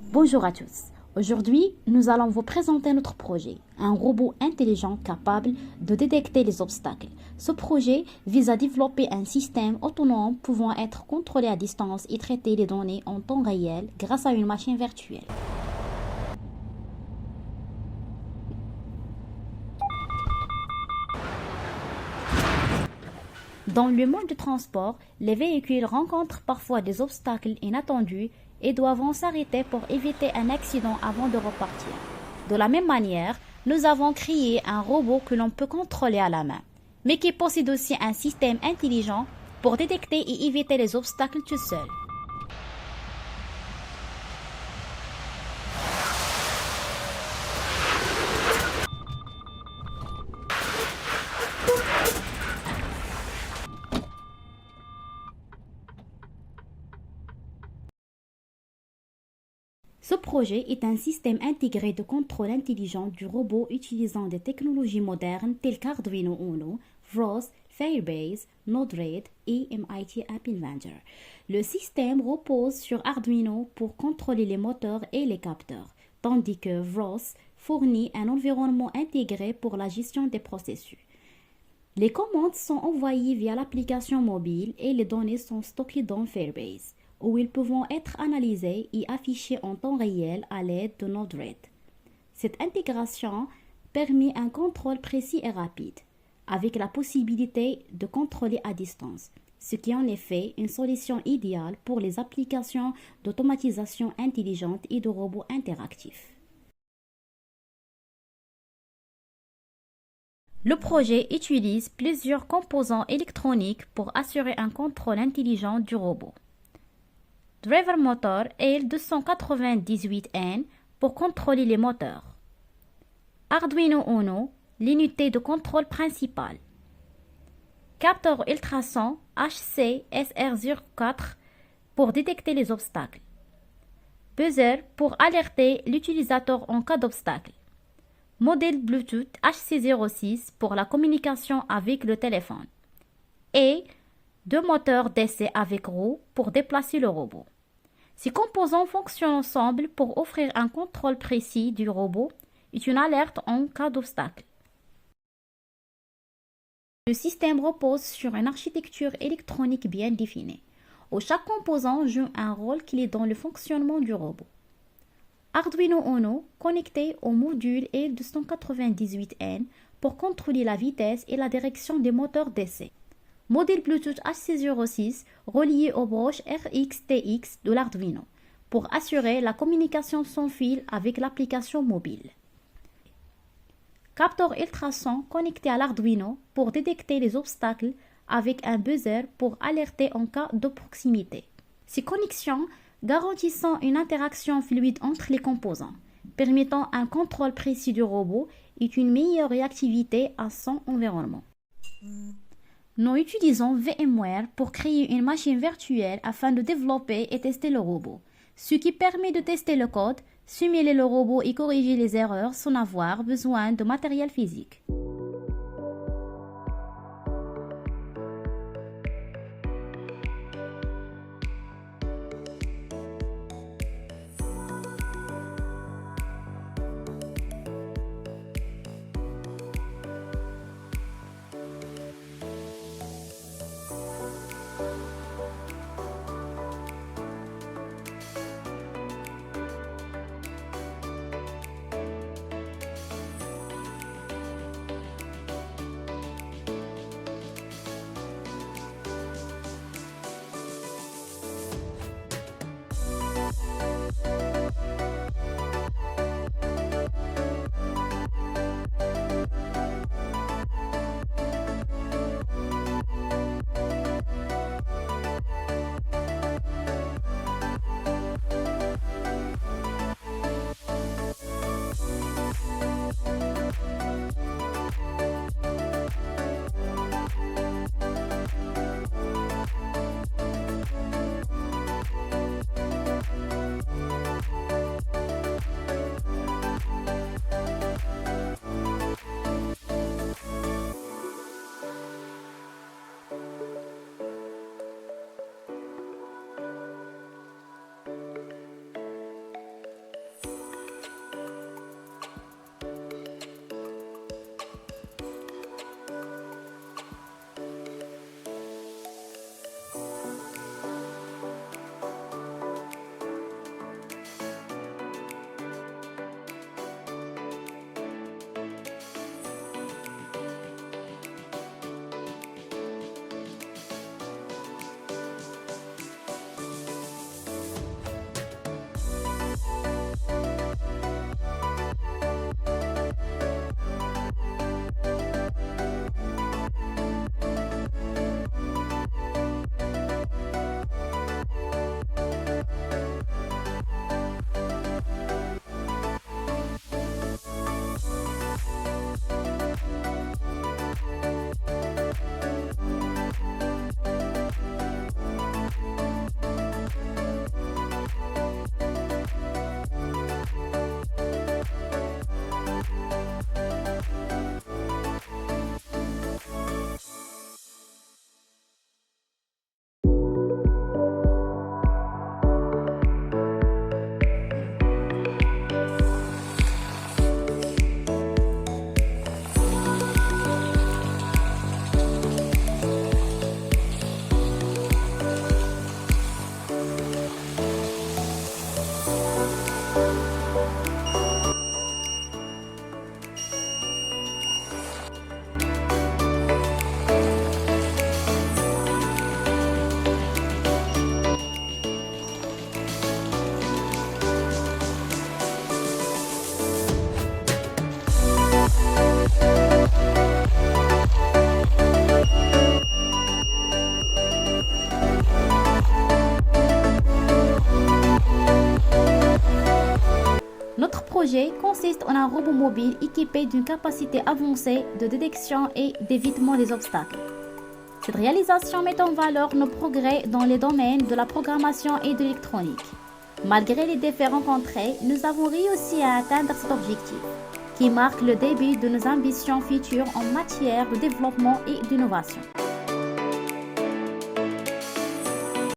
Bonjour à tous. Aujourd'hui, nous allons vous présenter notre projet, un robot intelligent capable de détecter les obstacles. Ce projet vise à développer un système autonome pouvant être contrôlé à distance et traiter les données en temps réel grâce à une machine virtuelle. Dans le monde du transport, les véhicules rencontrent parfois des obstacles inattendus et doivent s'arrêter pour éviter un accident avant de repartir. De la même manière, nous avons créé un robot que l'on peut contrôler à la main, mais qui possède aussi un système intelligent pour détecter et éviter les obstacles tout seul. Ce projet est un système intégré de contrôle intelligent du robot utilisant des technologies modernes telles qu'Arduino Uno, ROS, Firebase, Node-RED et MIT App Inventor. Le système repose sur Arduino pour contrôler les moteurs et les capteurs, tandis que ROS fournit un environnement intégré pour la gestion des processus. Les commandes sont envoyées via l'application mobile et les données sont stockées dans Firebase, où ils peuvent être analysés et affichés en temps réel à l'aide de Node-RED. Cette intégration permet un contrôle précis et rapide, avec la possibilité de contrôler à distance, ce qui est en effet une solution idéale pour les applications d'automatisation intelligente et de robots interactifs. Le projet utilise plusieurs composants électroniques pour assurer un contrôle intelligent du robot. Driver Motor L298N pour contrôler les moteurs. Arduino Uno, l'unité de contrôle principale. Capteur ultrason HC SR04 pour détecter les obstacles. Buzzer pour alerter l'utilisateur en cas d'obstacle. Modèle Bluetooth HC06 pour la communication avec le téléphone. Et deux moteurs d'essai avec roue pour déplacer le robot. Ces composants fonctionnent ensemble pour offrir un contrôle précis du robot et une alerte en cas d'obstacle. Le système repose sur une architecture électronique bien définie, où chaque composant joue un rôle clé dans le fonctionnement du robot. Arduino Uno connecté au module L298N pour contrôler la vitesse et la direction des moteurs d'essai. Modèle Bluetooth HC06 relié aux broches RX-TX de l'Arduino pour assurer la communication sans fil avec l'application mobile. Capteur ultrason connecté à l'Arduino pour détecter les obstacles avec un buzzer pour alerter en cas de proximité. Ces connexions garantissant une interaction fluide entre les composants, permettant un contrôle précis du robot et une meilleure réactivité à son environnement. Nous utilisons VMware pour créer une machine virtuelle afin de développer et tester le robot, ce qui permet de tester le code, simuler le robot et corriger les erreurs sans avoir besoin de matériel physique. projet consiste en un robot mobile équipé d'une capacité avancée de détection et d'évitement des obstacles. Cette réalisation met en valeur nos progrès dans les domaines de la programmation et de l'électronique. Malgré les défis rencontrés, nous avons réussi à atteindre cet objectif, qui marque le début de nos ambitions futures en matière de développement et d'innovation.